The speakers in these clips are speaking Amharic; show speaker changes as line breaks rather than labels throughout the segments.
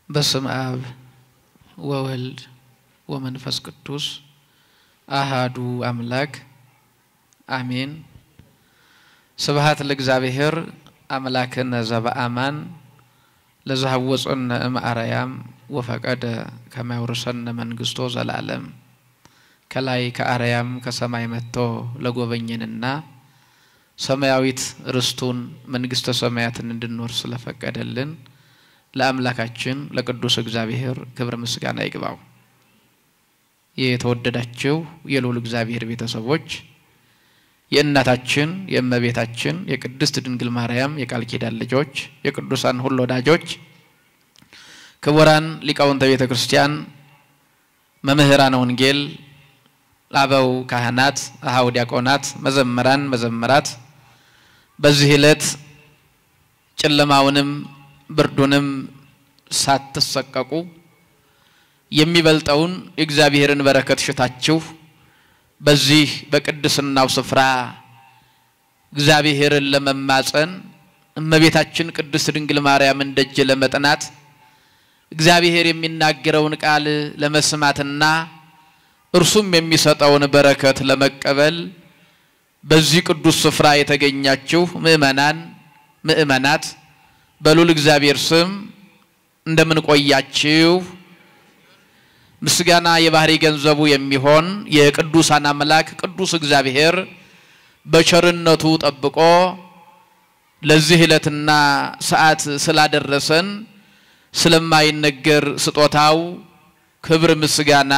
በስመ አብ ወወልድ ወመንፈስ ቅዱስ አሃዱ አምላክ አሜን። ስብሐት ለእግዚአብሔር አምላክነ ዘበአማን ለዘሐወፀነ እምአርያም ወፈቀደ ከመ ያውርሰነ መንግሥቶ ዘላለም። ከላይ ከአርያም ከሰማይ መጥቶ ለጎበኘንና ሰማያዊት ርስቱን መንግሥተ ሰማያትን እንድንወርስ ስለፈቀደልን ለአምላካችን ለቅዱስ እግዚአብሔር ክብር ምስጋና ይግባው። የተወደዳችሁ የልዑል እግዚአብሔር ቤተሰቦች የእናታችን የእመቤታችን የቅድስት ድንግል ማርያም የቃል ኪዳን ልጆች የቅዱሳን ሁሉ ወዳጆች ክቡራን ሊቃውንተ ቤተ ክርስቲያን መምህራን ወንጌል አበው ካህናት አሃው ዲያቆናት መዘምራን መዘምራት በዚህ ዕለት ጨለማውንም ብርዱንም ሳትሰቀቁ የሚበልጠውን እግዚአብሔርን በረከት ሽታችሁ በዚህ በቅድስናው ስፍራ እግዚአብሔርን ለመማፀን እመቤታችን ቅድስት ድንግል ማርያምን ደጅ ለመጥናት እግዚአብሔር የሚናገረውን ቃል ለመስማትና እርሱም የሚሰጠውን በረከት ለመቀበል በዚህ ቅዱስ ስፍራ የተገኛችሁ ምእመናን ምእመናት በልዑል እግዚአብሔር ስም እንደምን ቆያችሁ? ምስጋና የባህሪ ገንዘቡ የሚሆን የቅዱሳን አምላክ ቅዱስ እግዚአብሔር በቸርነቱ ጠብቆ ለዚህ ዕለትና ሰዓት ስላደረሰን ስለማይነገር ስጦታው ክብር ምስጋና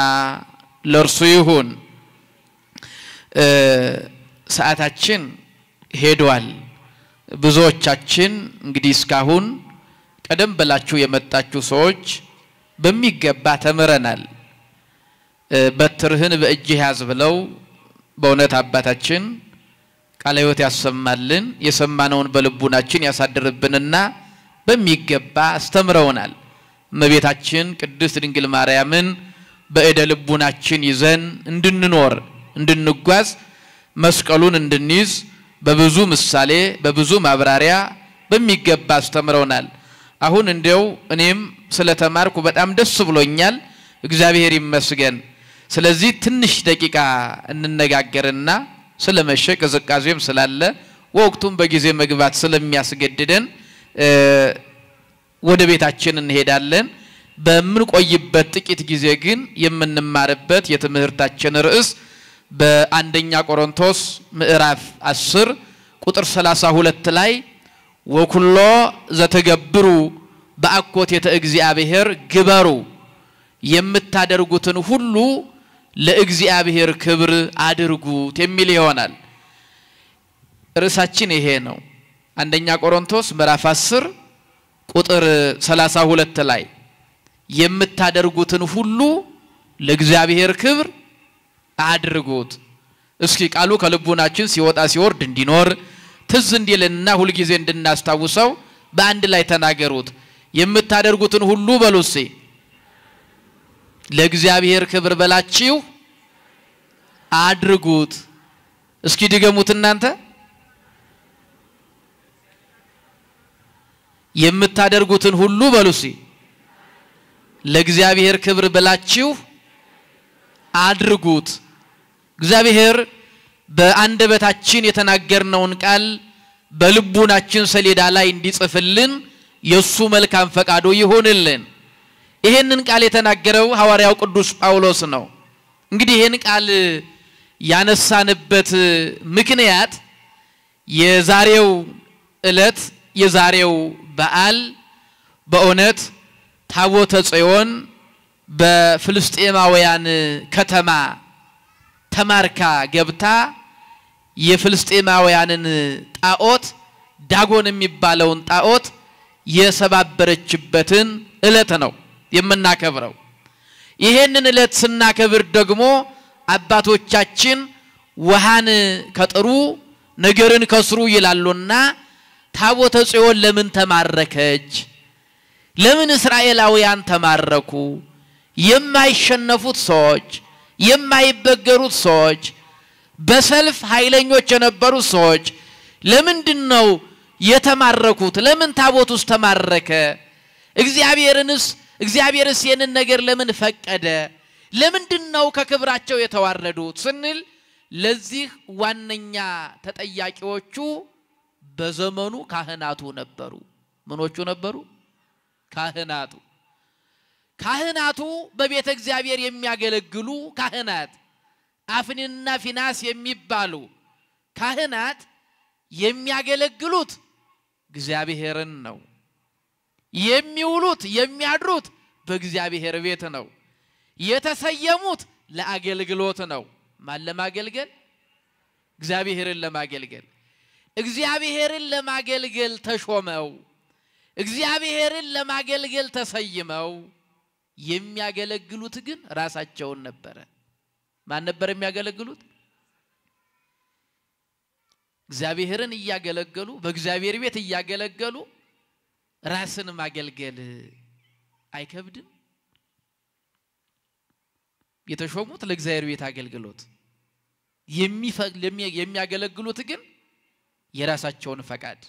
ለእርሱ ይሁን። ሰዓታችን ሄዷል። ብዙዎቻችን እንግዲህ እስካሁን ቀደም ብላችሁ የመጣችሁ ሰዎች በሚገባ ተምረናል። በትርህን በእጅህ ያዝ ብለው በእውነት አባታችን ቃለ ሕይወት ያሰማልን የሰማነውን በልቡናችን ያሳድርብንና በሚገባ አስተምረውናል። እመቤታችን ቅድስት ድንግል ማርያምን በእደ ልቡናችን ይዘን እንድንኖር እንድንጓዝ መስቀሉን እንድንይዝ በብዙ ምሳሌ በብዙ ማብራሪያ በሚገባ አስተምረውናል። አሁን እንደው እኔም ስለተማርኩ በጣም ደስ ብሎኛል። እግዚአብሔር ይመስገን። ስለዚህ ትንሽ ደቂቃ እንነጋገርና ስለመሸ ቅዝቃዜም ስላለ ወቅቱም በጊዜ መግባት ስለሚያስገድደን ወደ ቤታችን እንሄዳለን። በምንቆይበት ጥቂት ጊዜ ግን የምንማርበት የትምህርታችን ርዕስ በአንደኛ ቆሮንቶስ ምዕራፍ 10 ቁጥር 32 ላይ ወኩሎ ዘተገብሩ በአኮቴተ እግዚአብሔር ግበሩ የምታደርጉትን ሁሉ ለእግዚአብሔር ክብር አድርጉት የሚል ይሆናል። ርዕሳችን ይሄ ነው። አንደኛ ቆሮንቶስ ምዕራፍ 10 ቁጥር 32 ላይ የምታደርጉትን ሁሉ ለእግዚአብሔር ክብር አድርጉት። እስኪ ቃሉ ከልቡናችን ሲወጣ ሲወርድ እንዲኖር ትዝ እንዲልና ሁሉ ጊዜ እንድናስታውሰው በአንድ ላይ ተናገሩት። የምታደርጉትን ሁሉ በሉሲ ለእግዚአብሔር ክብር በላችሁ አድርጉት። እስኪ ድገሙት እናንተ። የምታደርጉትን ሁሉ በሉሲ ለእግዚአብሔር ክብር በላችሁ አድርጉት። እግዚአብሔር በአንደበታችን የተናገርነውን ቃል በልቡናችን ሰሌዳ ላይ እንዲጽፍልን የሱ መልካም ፈቃዱ ይሁንልን። ይሄንን ቃል የተናገረው ሐዋርያው ቅዱስ ጳውሎስ ነው። እንግዲህ ይሄን ቃል ያነሳንበት ምክንያት የዛሬው ዕለት የዛሬው በዓል በእውነት ታቦተ ጽዮን በፍልስጤማውያን ከተማ ተማርካ ገብታ የፍልስጤማውያንን ጣዖት ዳጎን የሚባለውን ጣዖት የሰባበረችበትን ዕለት ነው የምናከብረው። ይሄንን ዕለት ስናከብር ደግሞ አባቶቻችን ውሃን ከጥሩ ነገርን ከስሩ ይላሉና ታቦተ ጽዮን ለምን ተማረከች? ለምን እስራኤላውያን ተማረኩ? የማይሸነፉት ሰዎች የማይበገሩት ሰዎች በሰልፍ ኃይለኞች የነበሩት ሰዎች ለምንድነው የተማረኩት? ለምን ታቦት ውስጥ ተማረከ? እግዚአብሔርንስ እግዚአብሔርስ የነን ነገር ለምን ፈቀደ? ለምንድነው ከክብራቸው የተዋረዱት ስንል ለዚህ ዋነኛ ተጠያቂዎቹ በዘመኑ ካህናቱ ነበሩ። ምኖቹ ነበሩ? ካህናቱ። ካህናቱ በቤተ እግዚአብሔር የሚያገለግሉ ካህናት አፍኒንና ፊናስ የሚባሉ ካህናት የሚያገለግሉት እግዚአብሔርን ነው። የሚውሉት የሚያድሩት በእግዚአብሔር ቤት ነው። የተሰየሙት ለአገልግሎት ነው። ማን ለማገልገል? እግዚአብሔርን ለማገልገል። እግዚአብሔርን ለማገልገል ተሾመው፣ እግዚአብሔርን ለማገልገል ተሰይመው የሚያገለግሉት ግን ራሳቸውን ነበር። ማን ነበር የሚያገለግሉት? እግዚአብሔርን እያገለገሉ በእግዚአብሔር ቤት እያገለገሉ ራስን ማገልገል አይከብድም? የተሾሙት ለእግዚአብሔር ቤት አገልግሎት የሚያገለግሉት ግን የራሳቸውን ፈቃድ።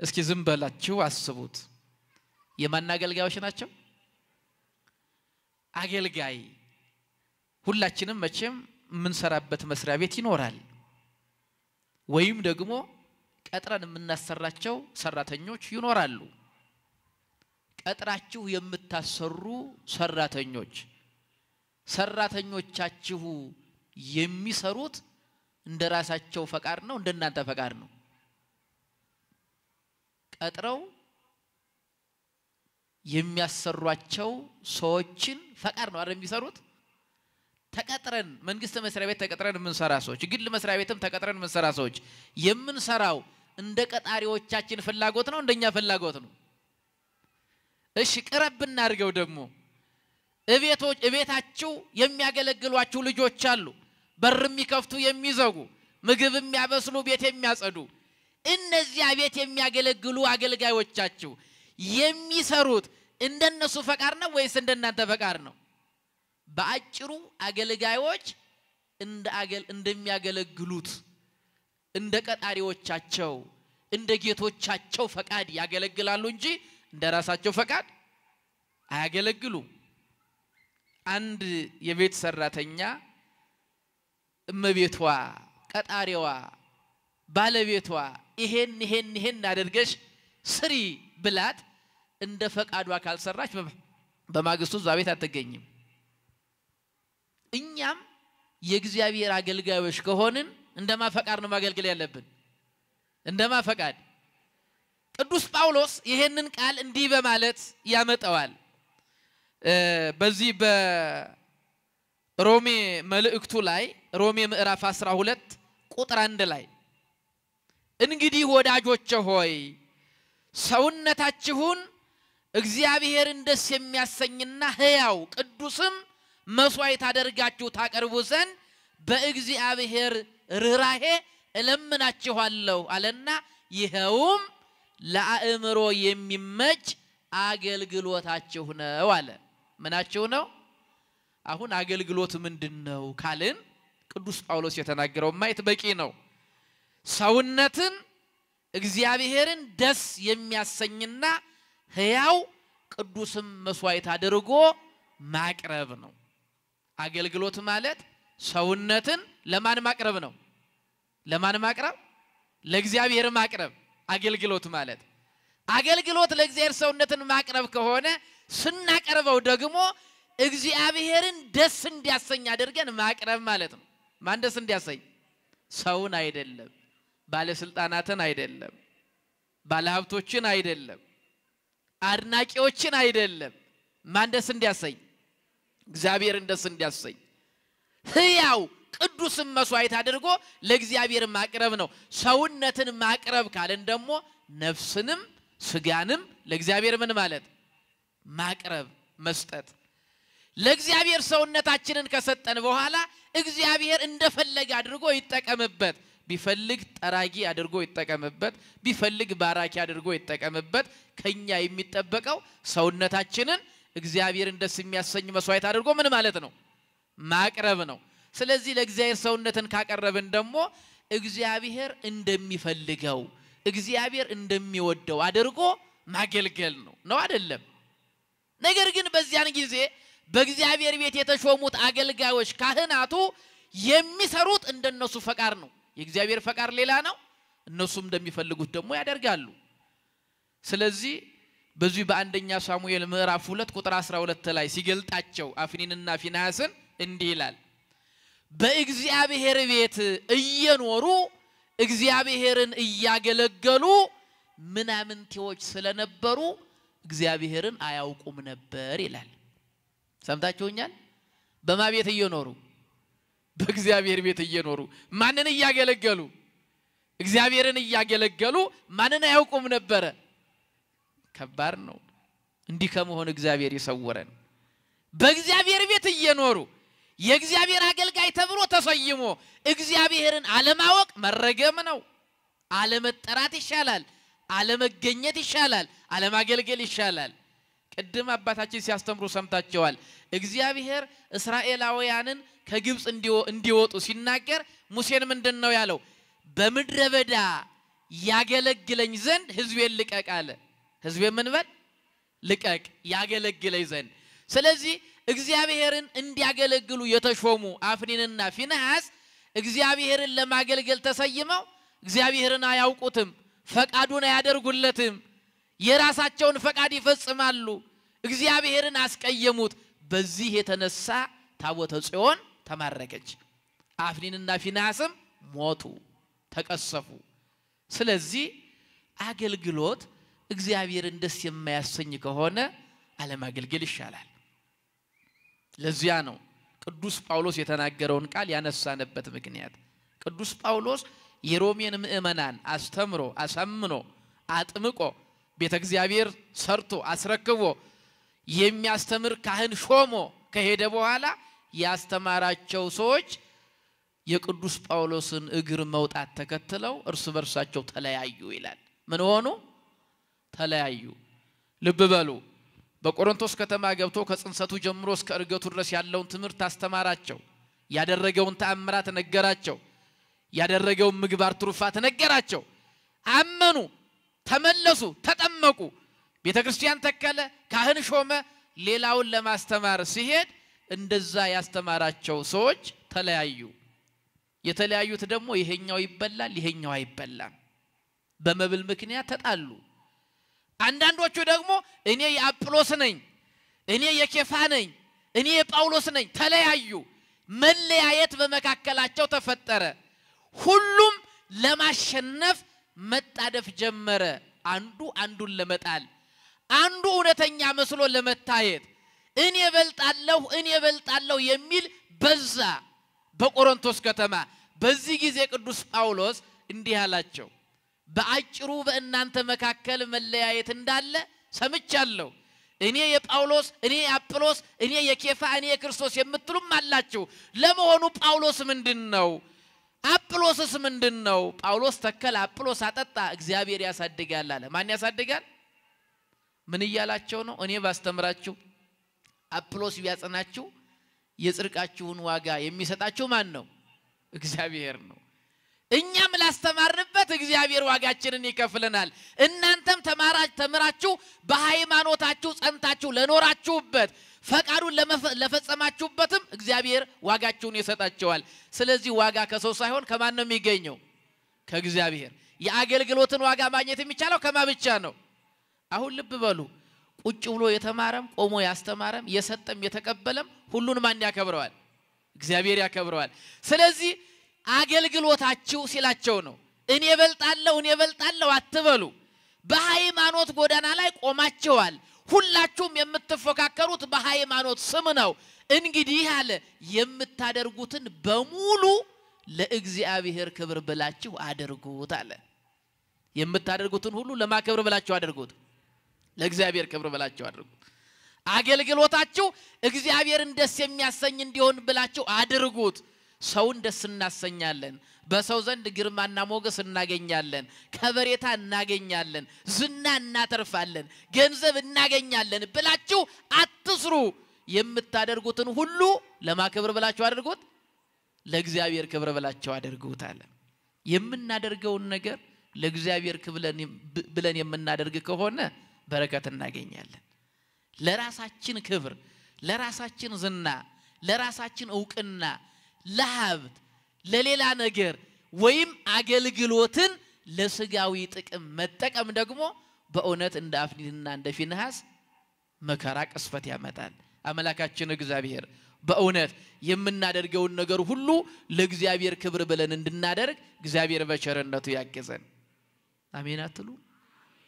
እስኪ ዝም በላችሁ አስቡት። የማን አገልጋዮች ናቸው? አገልጋይ ሁላችንም መቼም ምንሰራበት መስሪያ ቤት ይኖራል። ወይም ደግሞ ቀጥረን የምናሰራቸው ሰራተኞች ይኖራሉ። ቀጥራችሁ የምታሰሩ ሰራተኞቻችሁ የሚሰሩት እንደራሳቸው ፈቃድ ነው እንደናንተ ፈቃድ ነው? ቀጥረው የሚያሰሯቸው ሰዎችን ፈቃድ ነው አይደል የሚሰሩት? ተቀጥረን መንግስት መስሪያ ቤት ተቀጥረን የምንሰራ ሰዎች፣ ግል መስሪያ ቤትም ተቀጥረን የምንሰራ ሰዎች የምንሰራው እንደ ቀጣሪዎቻችን ፍላጎት ነው እንደኛ ፍላጎት ነው? እሺ ቀረብ እናድርገው ደግሞ እቤታችሁ የሚያገለግሏችሁ ልጆች አሉ። በር የሚከፍቱ የሚዘጉ፣ ምግብ የሚያበስሉ፣ ቤት የሚያጸዱ። እነዚያ ቤት የሚያገለግሉ አገልጋዮቻችሁ የሚሰሩት እንደነሱ ፈቃድ ነው ወይስ እንደናንተ ፈቃድ ነው? በአጭሩ አገልጋዮች እንደሚያገለግሉት እንደ ቀጣሪዎቻቸው እንደ ጌቶቻቸው ፈቃድ ያገለግላሉ እንጂ እንደራሳቸው ፈቃድ አያገለግሉም። አንድ የቤት ሰራተኛ እመቤቷ ቀጣሪዋ ባለቤቷ ይሄን አድርገሽ ስሪ ብላት እንደ ፈቃዷ ካልሰራች በማግስቱ ዛቤት አትገኝም። እኛም የእግዚአብሔር አገልጋዮች ከሆንን እንደማ ፈቃድ ነው ማገልገል ያለብን። እንደማ ፈቃድ ቅዱስ ጳውሎስ ይሄንን ቃል እንዲህ በማለት ያመጣዋል። በዚህ በሮሜ መልእክቱ ላይ ሮሜ ምዕራፍ 12 ቁጥር 1 ላይ እንግዲህ ወዳጆቼ ሆይ ሰውነታችሁን እግዚአብሔርን ደስ የሚያሰኝና ሕያው ቅዱስም መስዋዕት አድርጋችሁ ታቀርቡ ዘንድ በእግዚአብሔር ርኅራኄ እለምናችኋለሁ አለና ይሄውም ለአእምሮ የሚመች አገልግሎታችሁ ነው አለ። ምናችሁ ነው? አሁን አገልግሎት ምንድነው ካልን ቅዱስ ጳውሎስ የተናገረው ማየት በቂ ነው። ሰውነትን እግዚአብሔርን ደስ የሚያሰኝና ሕያው ቅዱስም መስዋዕት አድርጎ ማቅረብ ነው። አገልግሎት ማለት ሰውነትን ለማን ማቅረብ ነው? ለማን ማቅረብ? ለእግዚአብሔር ማቅረብ። አገልግሎት ማለት አገልግሎት ለእግዚአብሔር ሰውነትን ማቅረብ ከሆነ ስናቀርበው ደግሞ እግዚአብሔርን ደስ እንዲያሰኝ አድርገን ማቅረብ ማለት ነው። ማን ደስ እንዲያሰኝ? ሰውን አይደለም፣ ባለስልጣናትን አይደለም፣ ባለሀብቶችን አይደለም፣ አድናቂዎችን አይደለም። ማን ደስ እንዲያሰኝ? እግዚአብሔርን ደስ እንዲያሰኝ ሕያው ቅዱስም መስዋዕት አድርጎ ለእግዚአብሔር ማቅረብ ነው። ሰውነትን ማቅረብ ካለን ደግሞ ነፍስንም ስጋንም ለእግዚአብሔር ምን ማለት? ማቅረብ መስጠት። ለእግዚአብሔር ሰውነታችንን ከሰጠን በኋላ እግዚአብሔር እንደፈለገ አድርጎ ይጠቀምበት። ቢፈልግ ጠራጊ አድርጎ ይጠቀምበት፣ ቢፈልግ ባራኪ አድርጎ ይጠቀምበት። ከኛ የሚጠበቀው ሰውነታችንን እግዚአብሔርን ደስ የሚያሰኝ መስዋዕት አድርጎ ምን ማለት ነው? ማቅረብ ነው። ስለዚህ ለእግዚአብሔር ሰውነትን ካቀረብን ደግሞ እግዚአብሔር እንደሚፈልገው እግዚአብሔር እንደሚወደው አድርጎ ማገልገል ነው አይደለም? ነገር ግን በዚያን ጊዜ በእግዚአብሔር ቤት የተሾሙት አገልጋዮች ካህናቱ የሚሰሩት እንደነሱ ፈቃድ ነው። የእግዚአብሔር ፈቃድ ሌላ ነው፣ እነሱም እንደሚፈልጉት ደግሞ ያደርጋሉ። ስለዚህ በዚህ በአንደኛ ሳሙኤል ምዕራፍ 2 ቁጥር 12 ላይ ሲገልጣቸው አፍኒንና ፊንሐስን እንዲህ ይላል፣ በእግዚአብሔር ቤት እየኖሩ እግዚአብሔርን እያገለገሉ ምናምንቴዎች ስለነበሩ እግዚአብሔርን አያውቁም ነበር ይላል። ሰምታችሁኛል? በማ ቤት እየኖሩ? በእግዚአብሔር ቤት እየኖሩ ማንን እያገለገሉ? እግዚአብሔርን እያገለገሉ ማንን አያውቁም ነበር? ከባድ ነው። እንዲህ ከመሆን እግዚአብሔር ይሰውረን። በእግዚአብሔር ቤት እየኖሩ የእግዚአብሔር አገልጋይ ተብሎ ተሰይሞ እግዚአብሔርን አለማወቅ መረገም ነው። አለመጠራት ይሻላል፣ አለመገኘት ይሻላል፣ አለማገልገል ይሻላል። ቅድም አባታችን ሲያስተምሩ ሰምታችኋል። እግዚአብሔር እስራኤላውያንን ከግብጽ እንዲወጡ ሲናገር ሙሴን ምንድነው ያለው? በምድረ በዳ ያገለግለኝ ዘንድ ሕዝቤን ልቀቅ አለ። ሕዝቤን ምን በል? ልቀቅ፣ ያገለግለኝ ዘንድ። ስለዚህ እግዚአብሔርን እንዲያገለግሉ የተሾሙ አፍኒንና ፊንሐስ እግዚአብሔርን ለማገልገል ተሰይመው እግዚአብሔርን አያውቁትም፣ ፈቃዱን አያደርጉለትም፣ የራሳቸውን ፈቃድ ይፈጽማሉ፣ እግዚአብሔርን አስቀየሙት። በዚህ የተነሳ ታቦተ ጽዮን ተማረከች፣ አፍኒንና ፊንሐስም ሞቱ፣ ተቀሰፉ። ስለዚህ አገልግሎት እግዚአብሔርን ደስ የማያሰኝ ከሆነ አለማገልገል ይሻላል። ለዚያ ነው ቅዱስ ጳውሎስ የተናገረውን ቃል ያነሳነበት ምክንያት። ቅዱስ ጳውሎስ የሮሜን ምእመናን አስተምሮ አሳምኖ አጥምቆ ቤተ እግዚአብሔር ሰርቶ አስረክቦ የሚያስተምር ካህን ሾሞ ከሄደ በኋላ ያስተማራቸው ሰዎች የቅዱስ ጳውሎስን እግር መውጣት ተከትለው እርስ በርሳቸው ተለያዩ ይላል። ምን ሆኑ? ተለያዩ። ልብ በሉ። በቆሮንቶስ ከተማ ገብቶ ከጽንሰቱ ጀምሮ እስከ እርገቱ ድረስ ያለውን ትምህርት አስተማራቸው። ያደረገውን ተአምራት ነገራቸው። ያደረገውን ምግባር ትሩፋት ነገራቸው። አመኑ፣ ተመለሱ፣ ተጠመቁ፣ ቤተክርስቲያን ተከለ፣ ካህን ሾመ። ሌላውን ለማስተማር ሲሄድ እንደዛ ያስተማራቸው ሰዎች ተለያዩ። የተለያዩት ደግሞ ይሄኛው ይበላል ይሄኛው አይበላም፣ በመብል ምክንያት ተጣሉ። አንዳንዶቹ ደግሞ እኔ የአጵሎስ ነኝ፣ እኔ የኬፋ ነኝ፣ እኔ የጳውሎስ ነኝ፣ ተለያዩ። መለያየት በመካከላቸው ተፈጠረ። ሁሉም ለማሸነፍ መጣደፍ ጀመረ። አንዱ አንዱን ለመጣል፣ አንዱ እውነተኛ መስሎ ለመታየት፣ እኔ እበልጣለሁ የሚል በዛ በቆሮንቶስ ከተማ። በዚህ ጊዜ ቅዱስ ጳውሎስ እንዲህ አላቸው፣ በአጭሩ በእናንተ መካከል መለያየት እንዳለ ሰምቻለሁ። እኔ የጳውሎስ፣ እኔ የአጵሎስ፣ እኔ የኬፋ፣ እኔ የክርስቶስ የምትሉም አላችሁ። ለመሆኑ ጳውሎስ ምንድነው? አጵሎስስ ምንድነው? ጳውሎስ ተከለ፣ አጵሎስ አጠጣ፣ እግዚአብሔር ያሳድጋል አለ። ማን ያሳድጋል? ምን እያላቸው ነው? እኔ ባስተምራችሁ አጵሎስ ቢያጸናችሁ የጽድቃችሁን ዋጋ የሚሰጣችሁ ማን ነው? እግዚአብሔር ነው። እኛም ላስተማርንበት እግዚአብሔር ዋጋችንን ይከፍለናል። እናንተም ተምራችሁ በሃይማኖታችሁ ጸንታችሁ ለኖራችሁበት ፈቃዱን ለፈጸማችሁበትም እግዚአብሔር ዋጋችሁን ይሰጣችኋል። ስለዚህ ዋጋ ከሰው ሳይሆን ከማን ነው የሚገኘው? ከእግዚአብሔር። የአገልግሎትን ዋጋ ማግኘት የሚቻለው ከማ ብቻ ነው? አሁን ልብ በሉ። ቁጭ ብሎ የተማረም ቆሞ ያስተማረም የሰጠም የተቀበለም ሁሉን ማን ያከብረዋል? እግዚአብሔር ያከብረዋል። ስለዚህ አገልግሎታችሁ ሲላቸው ነው እኔ እበልጣለሁ አትበሉ። በሃይማኖት ጎዳና ላይ ቆማችኋል። ሁላችሁም የምትፈካከሩት በሃይማኖት ስም ነው። እንግዲህ አለ የምታደርጉትን በሙሉ ለእግዚአብሔር ክብር ብላችሁ አድርጉት አለ። የምታደርጉትን ሁሉ ለማክበር ብላችሁ አድርጉት፣ ለእግዚአብሔር ክብር ብላችሁ አድርጉት። አገልግሎታችሁ እግዚአብሔርን ደስ የሚያሰኝ እንዲሆን ብላችሁ አድርጉት። ሰውን ደስ እናሰኛለን፣ በሰው ዘንድ ግርማና ሞገስ እናገኛለን፣ ከበሬታ እናገኛለን፣ ዝና እናተርፋለን፣ ገንዘብ እናገኛለን ብላችሁ አትስሩ። የምታደርጉትን ሁሉ ለማክበር ብላችሁ አድርጉት፣ ለእግዚአብሔር ክብር ብላችሁ አድርጉት አለ። የምናደርገውን ነገር ለእግዚአብሔር ብለን የምናደርግ ከሆነ በረከት እናገኛለን። ለራሳችን ክብር ለራሳችን ዝና ለራሳችን ዕውቅና ለሀብት ለሌላ ነገር ወይም አገልግሎትን ለስጋዊ ጥቅም መጠቀም ደግሞ በእውነት እንደ አፍኒንና እንደ ፊንሐስ መከራ ቅስፈት ያመጣል አምላካችን እግዚአብሔር በእውነት የምናደርገውን ነገር ሁሉ ለእግዚአብሔር ክብር ብለን እንድናደርግ እግዚአብሔር በቸርነቱ ያገዘን አሜን አትሉ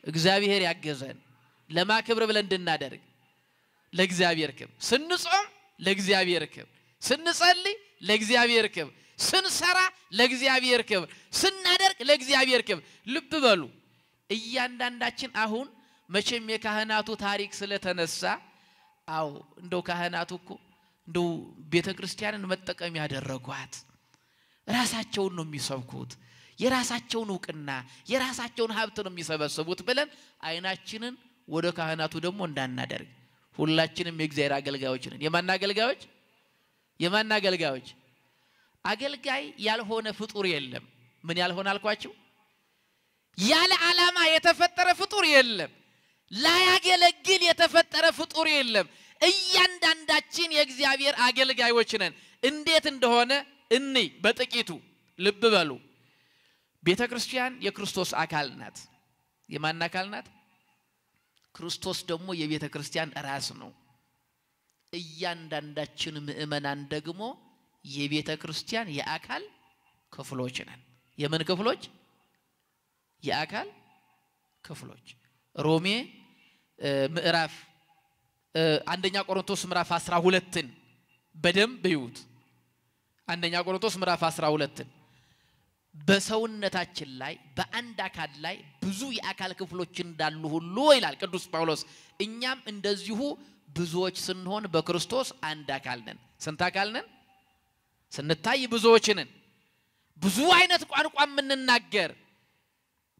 እግዚአብሔር ያገዘን ለማ ክብር ብለን እንድናደርግ ለእግዚአብሔር ክብር ስንጾም ለእግዚአብሔር ክብር ስንጸልይ ለእግዚአብሔር ክብር ስንሰራ ለእግዚአብሔር ክብር ስናደርግ ለእግዚአብሔር ክብር ልብ በሉ እያንዳንዳችን አሁን መቼም የካህናቱ ታሪክ ስለተነሳ አው እንደው ካህናቱ እኮ እንደው ቤተክርስቲያንን መጠቀም ያደረጓት ራሳቸውን ነው የሚሰብኩት የራሳቸውን ዕውቅና የራሳቸውን ሀብት ነው የሚሰበስቡት ብለን አይናችንን ወደ ካህናቱ ደግሞ እንዳናደርግ ሁላችንም የእግዚአብሔር አገልጋዮች ነን የማን አገልጋዮች አገልጋይ ያልሆነ ፍጡር የለም ምን ያልሆነ አልኳችሁ ያለ ዓላማ የተፈጠረ ፍጡር የለም ላያገለግል የተፈጠረ ፍጡር የለም እያንዳንዳችን የእግዚአብሔር አገልጋዮች ነን እንዴት እንደሆነ እንይ በጥቂቱ ልብ በሉ ቤተክርስቲያን የክርስቶስ አካል ናት የማን አካል ናት ክርስቶስ ደግሞ የቤተክርስቲያን ራስ ነው እያንዳንዳችን ምእመናን ደግሞ የቤተክርስቲያን የአካል ክፍሎች ነን የምን ክፍሎች የአካል ክፍሎች ሮሜ ምዕራፍ አንደኛ ቆሮንቶስ ምዕራፍ 12ን በደንብ ይዩት አንደኛ ቆሮንቶስ ምዕራፍ 12ን በሰውነታችን ላይ በአንድ አካል ላይ ብዙ የአካል ክፍሎች እንዳሉ ሁሉ ይላል ቅዱስ ጳውሎስ እኛም እንደዚሁ ብዙዎች ስንሆን በክርስቶስ አንድ አካል ነን ስንት አካል ነን ስንታይ ብዙዎች ነን ብዙ አይነት ቋንቋ የምንናገር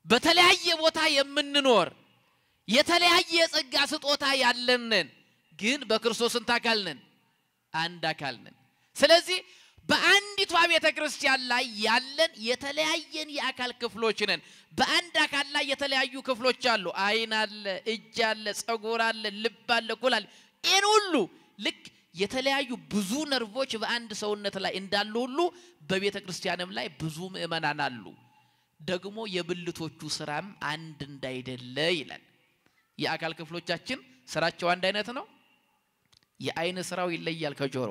በተለያየ ቦታ የምንኖር የተለያየ ጸጋ ስጦታ ያለንን ግን በክርስቶስ ስንት አካል ነን አንድ አካል ነን ስለዚህ በአንዲቷ ቤተክርስቲያን ላይ ያለን የተለያየን የአካል ክፍሎች ነን በአንድ አካል ላይ የተለያዩ ክፍሎች አሉ አይን አለ እጅ አለ ጸጉር አለ ልብ አለ ኩል አለ ይሄን ሁሉ ልክ የተለያዩ ብዙ ነርቮች በአንድ ሰውነት ላይ እንዳሉ ሁሉ በቤተክርስቲያንም ላይ ብዙ ምእመናን አሉ ደግሞ የብልቶቹ ስራም አንድ እንዳይደለ ይላል የአካል ክፍሎቻችን ስራቸው አንድ አይነት ነው የአይን ስራው ይለያል ከጆሮ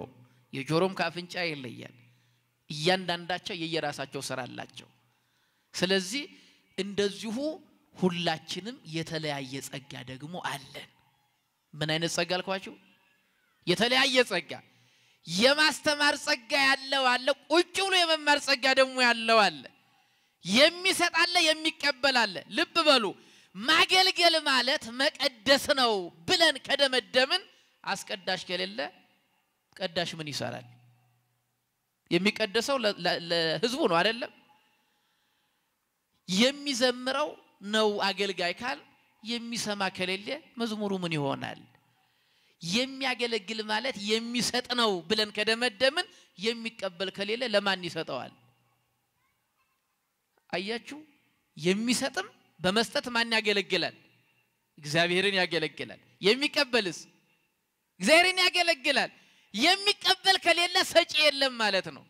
የጆሮም ከአፍንጫ ይለያል እያንዳንዳቸው የየራሳቸው ስራ አላቸው ስለዚህ እንደዚሁ ሁላችንም የተለያየ ጸጋ ደግሞ አለን ምን አይነት ጸጋ አልኳችሁ የተለያየ ጸጋ የማስተማር ጸጋ ያለው አለ ቁጭ ብሎ የመማር ጸጋ ደግሞ ያለው አለ የሚሰጥ አለ የሚቀበል አለ ልብ በሉ ማገልገል ማለት መቀደስ ነው ብለን ከደመደምን አስቀዳሽ ከሌለ ቀዳሽ ምን ይሰራል የሚቀደሰው ለህዝቡ ነው አይደለም የሚዘምረው ነው አገልጋይ ካል የሚሰማ ከሌለ መዝሙሩ ምን ይሆናል የሚያገለግል ማለት የሚሰጥ ነው ብለን ከደመደምን የሚቀበል ከሌለ ለማን ይሰጣዋል አያችሁ የሚሰጥም በመስጠት ማን ያገለግላል እግዚአብሔርን ያገለግላል የሚቀበልስ እግዚአብሔርን ያገለግላል የሚቀበል ከሌለ ሰጪ የለም ማለት ነው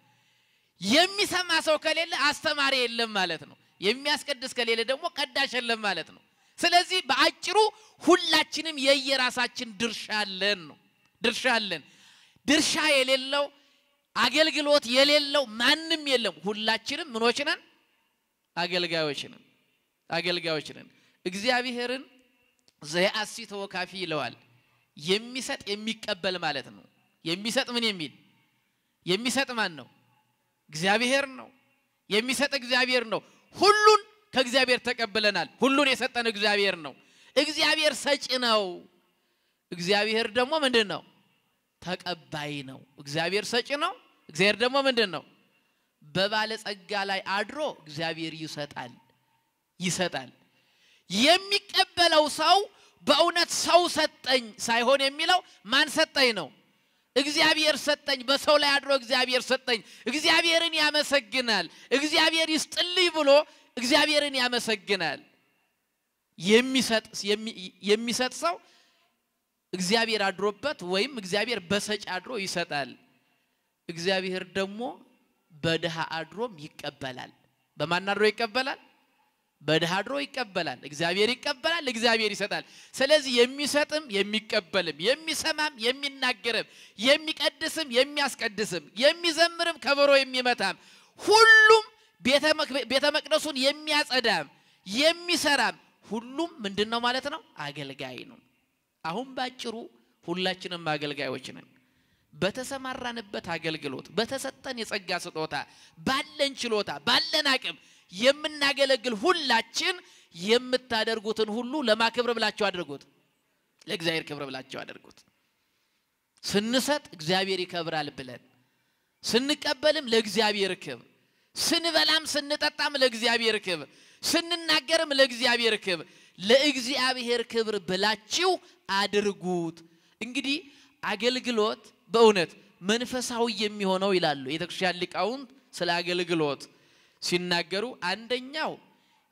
የሚሰማ ሰው ከሌለ አስተማሪ የለም ማለት ነው የሚያስቀድስ ከሌለ ደግሞ ቀዳሽ የለም ማለት ነው ስለዚህ በአጭሩ ሁላችንም የየራሳችን ድርሻ አለን ነው ድርሻ የሌለው አገልግሎት የሌለው ማንንም የለም ሁላችንም ምኖች ነን አገልጋዮች ነን እግዚአብሔርን ዘያሲ ተወካፊ ይለዋል የሚሰጥ የሚቀበል ማለት ነው የሚሰጥ ምን የሚል የሚሰጥ ማን ነው እግዚአብሔር ነው የሚሰጥ እግዚአብሔር ነው ሁሉን ከእግዚአብሔር ተቀበለናል ሁሉን የሰጠን እግዚአብሔር ነው እግዚአብሔር ሰጪ ነው እግዚአብሔር ደግሞ ምንድነው ተቀባይ ነው እግዚአብሔር ሰጪ ነው እግዚአብሔር ደግሞ ምንድነው በባለ ጸጋ ላይ አድሮ እግዚአብሔር ይሰጣል የሚቀበለው ሰው በእውነት ሰው ሰጠኝ ሳይሆን የሚለው ማን ሰጠኝ ነው እግዚአብሔር ሰጠኝ በሰው ላይ አድሮ እግዚአብሔር ሰጠኝ እግዚአብሔርን ያመሰግናል እግዚአብሔር ይስጥልኝ ብሎ እግዚአብሔርን ያመሰግናል የሚሰጥ ሰው እግዚአብሔር አድሮበት ወይም እግዚአብሔር በሰጭ አድሮ ይሰጣል እግዚአብሔር ደግሞ በደሃ አድሮም ይቀበላል በማን አድሮ ይቀበላል በደሃ አድሮ ይቀበላል እግዚአብሔር ይቀበላል እግዚአብሔር ይሰጣል ስለዚህ የሚሰጥም የሚቀበልም የሚሰማም የሚናገርም የሚቀድስም የሚያስቀድስም የሚዘምርም ከበሮ የሚመታም ሁሉም ቤተ መቅደሱን የሚያጸዳም የሚሰራም ሁሉም ምንድነው ማለት ነው አገልጋይ ነው አሁን ባጭሩ ሁላችንም አገልጋዮች ነን በተሰማራንበት አገልግሎት በተሰጠን የጸጋ ስጦታ ባለን ችሎታ ባለን አቅም የምናገለግል ሁላችን የምታደርጉትን ሁሉ ለማክብር ብላችሁ አድርጉት ለእግዚአብሔር ክብር ብላችሁ አድርጉት ስንሰጥ እግዚአብሔር ይከብራል ብለን ስንቀበልም ለእግዚአብሔር ክብር ስንበላም ስንጠጣም ለእግዚአብሔር ክብር ስንናገርም ለእግዚአብሔር ክብር ለእግዚአብሔር ክብር ብላችሁ አድርጉት እንግዲህ አገልግሎት በእውነት መንፈሳዊ የሚሆነው ይላሉ የቤተክርስቲያን ሊቃውንት ስለ አገልግሎት ሲናገሩ አንደኛው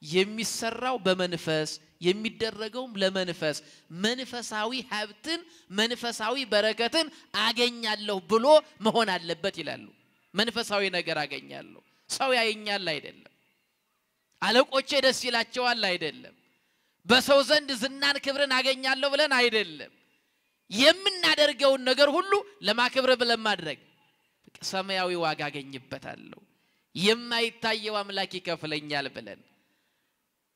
የሚሰራው በመንፈስ የሚደረገውም ለመንፈስ መንፈሳዊ ሀብትን መንፈሳዊ በረከትን አገኛለሁ ብሎ መሆን አለበት ይላሉ መንፈሳዊ ነገር አገኛለሁ ሰው ያየኛል አይደለም አለቆቼ ደስ ይላቸዋል አይደለም በሰው ዘንድ ዝናን ክብርን አገኛለሁ ብለን አይደለም የምናደርገው ነገር ሁሉ ለማክብር ብለን ማድረግ ሰማያዊ ዋጋ አገኝበታለሁ የማይታየው አምላክ ይከፍለኛል ብለን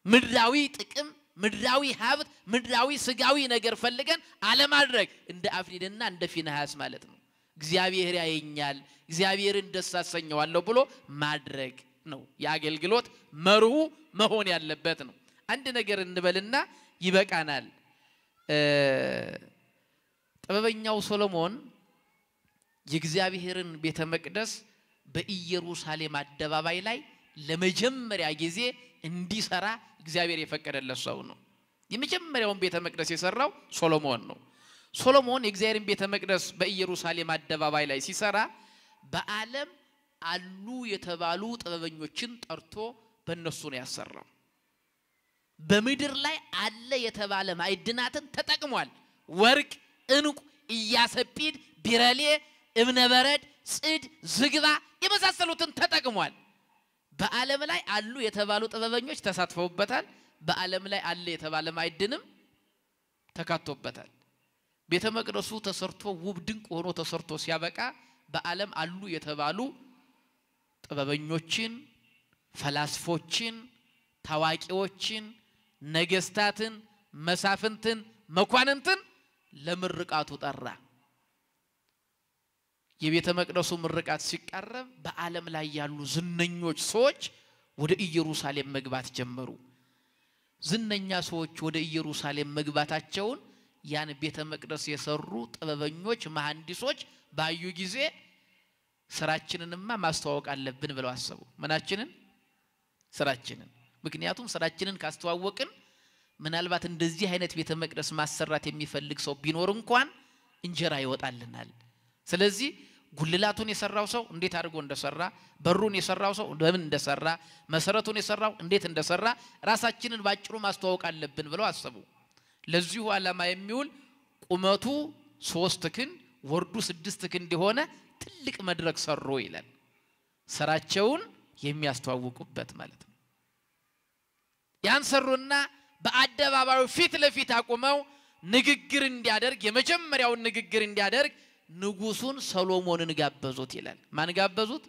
ምድራዊ ጥቅም ምድራዊ ሀብት ምድራዊ ስጋዊ ነገር ፈልገን አለማድረግ እንደ አፍሪድና እንደ ፊንሐስ ማለት ነው እግዚአብሔር ያየኛል እግዚአብሔርን ደስ አሰኘዋለሁ ብሎ ማድረግ ነው የአገልግሎት መርሁ መሆን ያለበት ነው አንድ ነገር እንበልና ይበቃናል ጥበበኛው ሶሎሞን የእግዚአብሔርን ቤተ መቅደስ በኢየሩሳሌም አደባባይ ላይ ለመጀመሪያ ጊዜ እንዲሰራ እግዚአብሔር የፈቀደለት ሰው ነው የመጀመሪያውን ቤተ መቅደስ የሰራው ሶሎሞን ነው ሶሎሞን የእግዚአብሔርን ቤተ መቅደስ በኢየሩሳሌም አደባባይ ላይ ሲሰራ በዓለም አሉ የተባሉ ጥበበኞችን ጠርቶ በእነሱ ነው ያሰራው በምድር ላይ አለ የተባለ ማዕድናትን ተጠቅሟል ወርቅ እንቁ ኢያሰጲድ ቢረሌ እብነበረድ ጽድ ዝግባ የመሳሰሉትን ተጠቅሟል በዓለም ላይ አሉ የተባሉ ጥበበኞች ተሳትፈውበታል በዓለም ላይ አለ የተባለ ማዕድንም ተካቶበታል ቤተ መቅደሱ ተሰርቶ ውብ ድንቅ ሆኖ ተሰርቶ ሲያበቃ በዓለም አሉ የተባሉ ጥበበኞችን ፈላስፎችን ታዋቂዎችን ነገስታትን መሳፍንትን መኳንንትን ለምርቃቱ ጠራ የቤተ መቅደሱ ምርቃት ሲቀርብ በዓለም ላይ ያሉ ዝነኞች ሰዎች ወደ ኢየሩሳሌም መግባት ጀመሩ ዝነኛ ሰዎች ወደ ኢየሩሳሌም መግባታቸውን ያን ቤተ መቅደስ የሰሩ ጥበበኞች መሐንዲሶች ባዩ ጊዜ ስራችንንማ ማስተዋወቅ አለብን ብለው አሰቡ ምናችንን ስራችንን ምክንያቱም ስራችንን ካስተዋወቅን ምናልባት እንደዚህ አይነት ቤተ መቅደስ ማሰራት የሚፈልግ ሰው ቢኖር እንኳን እንጀራ ይወጣልናል ስለዚህ ጉልላቱን የሰራው ሰው እንዴት አድርጎ እንደሰራ በሩን የሰራው ሰው እንደምን እንደሰራ መሰረቱን የሰራው እንዴት እንደሰራ ራሳችንን ባጭሩ ማስተዋወቅ አለብን ብለው አሰቡ ለዚሁ ዓላማ የሚውል ቁመቱ 3 ክንድ ወርዱ 6 ክንድ የሆነ ትልቅ መድረክ ሰሩ ይላል ስራቸውን የሚያስተዋውቁበት ማለት ነው ያን ሰሩና በአደባባዩ ፊት ለፊት አቆመው ንግግር እንዲያደርግ የመጀመሪያውን ንግግር እንዲያደርግ ንጉሱን ሰሎሞንን ጋበዙት ይላል ማን ጋበዙት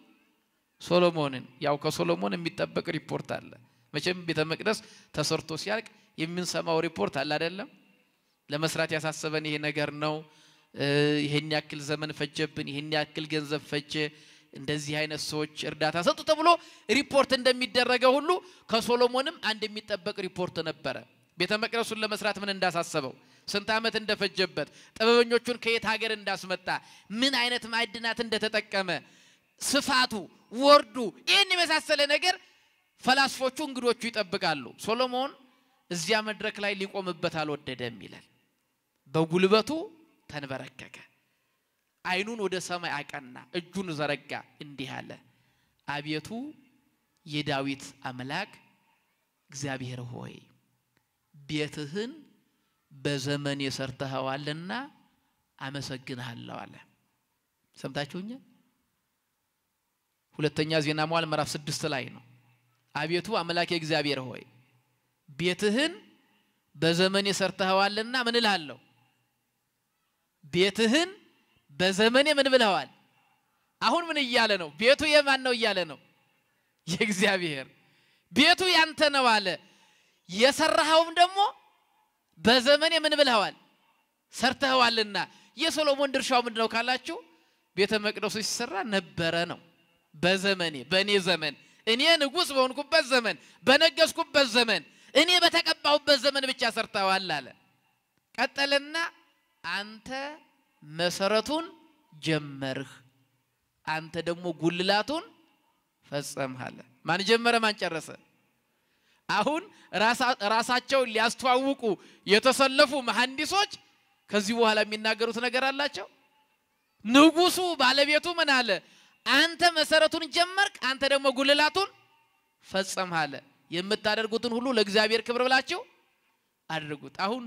ሶሎሞንን ያው ከሶሎሞን የሚጠበቅ ሪፖርት አለ መቼም ቤተ መቅደስ ተሰርቶ ሲያልቅ የምንሰማው ሪፖርት አለ አይደለም ለመስራት ያሳሰበን ይሄ ነገር ነው ይሄን ያክል ዘመን ፈጀብን ይሄን ያክል ገንዘብ ፈጀ እንደዚህ አይነት ሰዎች እርዳታ ሰጡ ተብሎ ሪፖርት እንደሚደረገው ሁሉ ከሶሎሞንም አንድ የሚጠበቅ ሪፖርት ነበረ ቤተ መቅደሱን ለመስራት ምን እንዳሳሰበው ስንት ዓመት እንደፈጀበት ጥበበኞቹን ከየት ሀገር እንዳስመጣ ምን አይነት ማዕድናት እንደተጠቀመ ስፋቱ ወርዱ ይሄን የመሳሰለ ነገር ፈላስፎቹ እንግዶቹ ይጠብቃሉ ሶሎሞን እዚያ መድረክ ላይ ሊቆምበት አልወደደም ይላል በጉልበቱ ተንበረከከ አይኑን ወደ ሰማይ አቀና እጁን ዘረጋ እንዲህ አለ አቤቱ የዳዊት አምላክ እግዚአብሔር ሆይ ቤትህን በዘመን የሰርተኸዋልና አመሰግንሃለሁ አለ። ሰምታችሁኛል? ሁለተኛ ዜና መዋዕል ምዕራፍ 6 ላይ ነው። አቤቱ አምላኬ እግዚአብሔር ሆይ ቤትህን በዘመን የሰርተኸዋልና ምን እልሃለሁ? ቤትህን በዘመኔ ምን ብለዋል? አሁን ምን እያለ ነው? ቤቱ የማን ነው እያለ ነው? የእግዚአብሔር። ቤቱ ያንተ ነው አለ። የሰራኸውም ደግሞ በዘመኔ ምን ብለዋል? ሰርተኸዋልና። የሶሎሞን ድርሻው ምንድነው ካላችሁ ቤተ መቅደሱ ሲሰራ ነበረ ነው። በዘመኔ በእኔ ዘመን እኔ ንጉስ በሆንኩበት ዘመን በነገስኩበት ዘመን እኔ በተቀባውበት ዘመን ብቻ ሰርተዋል አለ። ቀጠለና አንተ መሰረቱን ጀመርህ አንተ ደግሞ ጉልላቱን ፈጸምህ አለ። ማን ጀመረ ማን ጨረሰ? አሁን ራሳቸው ሊያስተዋውቁ የተሰለፉ መሐንዲሶች ከዚህ በኋላ የሚናገሩት ነገር አላቸው። ንጉሱ ባለቤቱ ምን አለ? አንተ መሰረቱን ጀመርክ አንተ ደግሞ ጉልላቱን ፈጸምህ አለ። የምታደርጉትን ሁሉ ለእግዚአብሔር ክብር ብላችሁ አድርጉት። አሁን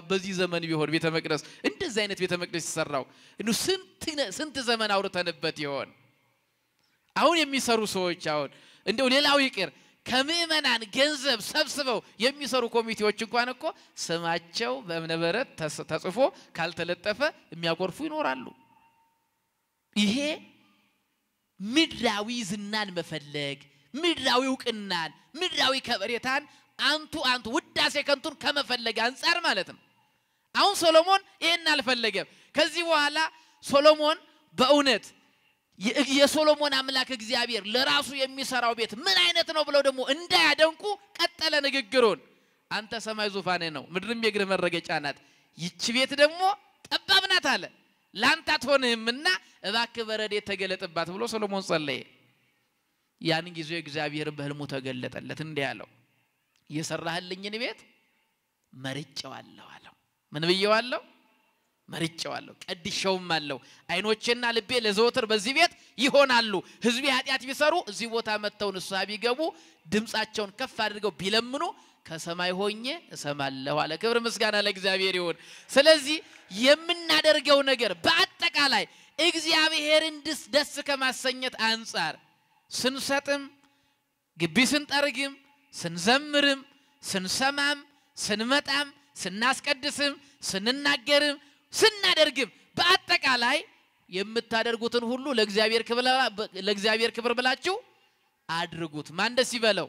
በዚህ ዘመን ቢሆን ቤተ መቅደስ እንደዚህ አይነት ቤተ መቅደስ ይሰራው እንዴ ስንት ዘመን አውርተንበት ይሆን? አሁን የሚሰሩ ሰዎች አሁን እንደው ሌላው ይቅር ከምእመናን ገንዘብ ሰብስበው የሚሰሩ ኮሚቴዎች እንኳን እኮ ስማቸው በእምነበረድ ተጽፎ ካልተለጠፈ የሚያቆርፉ ይኖራሉ። ይሄ ምድራዊ ዝናን መፈለግ ምድራዊ ዕውቅናን ምድራዊ ከበሬታን አንቱ ውዳሴ ከንቱን ከመፈለግ አንፃር ማለት ነው። አሁን ሶሎሞን ይሄን አልፈለገም። ከዚህ በኋላ ሶሎሞን በእውነት የሶሎሞን አምላክ እግዚአብሔር ለራሱ የሚሰራው ቤት ምን አይነት ነው ብለው ደግሞ እንዳያደንቁ ቀጠለ ንግግሩን። አንተ ሰማይ ዙፋኔ ነው ምድርም የእግር መረገጫ ናት፣ ይቺ ቤት ደግሞ ጠባብ ናት አለ። ላንተ አትሆንህምና እባክህ በረድኤት ተገለጥባት ብሎ ሶሎሞን ጸለየ። ያን ጊዜ እግዚአብሔር በህልሙ ተገለጠለት እንዲህ አለው የሰራህልኝን ቤት መርጬዋለሁ አለው። ምን ብዬዋለሁ? መርጬዋለሁ ቀድሼውም አለው። አይኖቼና ልቤ ለዘወትር በዚህ ቤት ይሆናሉ። ህዝቤ ኃጢአት ቢሰሩ እዚህ ቦታ መተው ንስሐ ቢገቡ ድምጻቸውን ከፍ አድርገው ቢለምኑ ከሰማይ ሆኜ እሰማለሁ አለ። ክብር ምስጋና ለእግዚአብሔር ይሁን። ስለዚህ የምናደርገው ነገር በአጠቃላይ እግዚአብሔርን ደስ ከማሰኘት አንፃር ስንሰጥም ግቢ ስንጠርግም ስንዘምርም ስንሰማም ስንመጣም ስናስቀድስም ስንናገርም ስናደርግም በአጠቃላይ የምታደርጉትን ሁሉ ለእግዚአብሔር ክብር ብላችሁ አድርጉት። ማን ደስ ይበለው?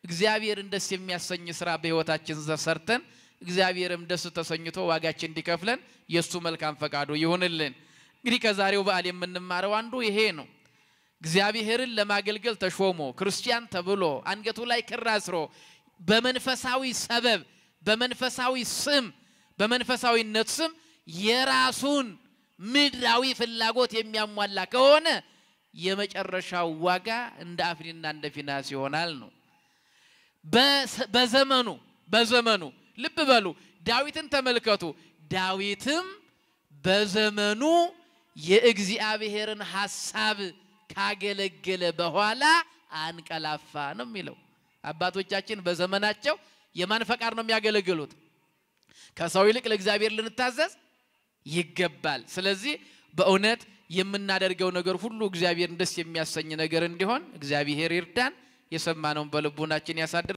እግዚአብሔርን ደስ የሚያሰኝ ስራ በህይወታችን ሰርተን እግዚአብሔርም ደስ ተሰኝቶ ዋጋችን እንዲከፍለን የሱ መልካም ፈቃዱ ይሁንልን። እንግዲህ ከዛሬው በዓል የምንማረው አንዱ ይሄ ነው። እግዚአብሔርን ለማገልገል ተሾሞ ክርስቲያን ተብሎ አንገቱ ላይ ክር አስሮ በመንፈሳዊ ሰበብ በመንፈሳዊ ስም በመንፈሳዊነት ስም የራሱን ምድራዊ ፍላጎት የሚያሟላ ከሆነ የመጨረሻው ዋጋ እንደ አፍኒና እንደ ፊናስ ይሆናል ነው። በዘመኑ ልብ በሉ ዳዊትን ተመልከቱ። ዳዊትም በዘመኑ የእግዚአብሔርን ሐሳብ ካገለገለ በኋላ አንቀላፋ ነው የሚለው። አባቶቻችን በዘመናቸው የማን ፈቃድ ነው የሚያገለግሉት? ከሰው ይልቅ ለእግዚአብሔር ልንታዘዝ ይገባል። ስለዚህ በእውነት የምናደርገው ነገር ሁሉ እግዚአብሔርን ደስ የሚያሰኝ ነገር እንዲሆን እግዚአብሔር ይርዳን። የሰማነውን በልቦናችን ያሳድር።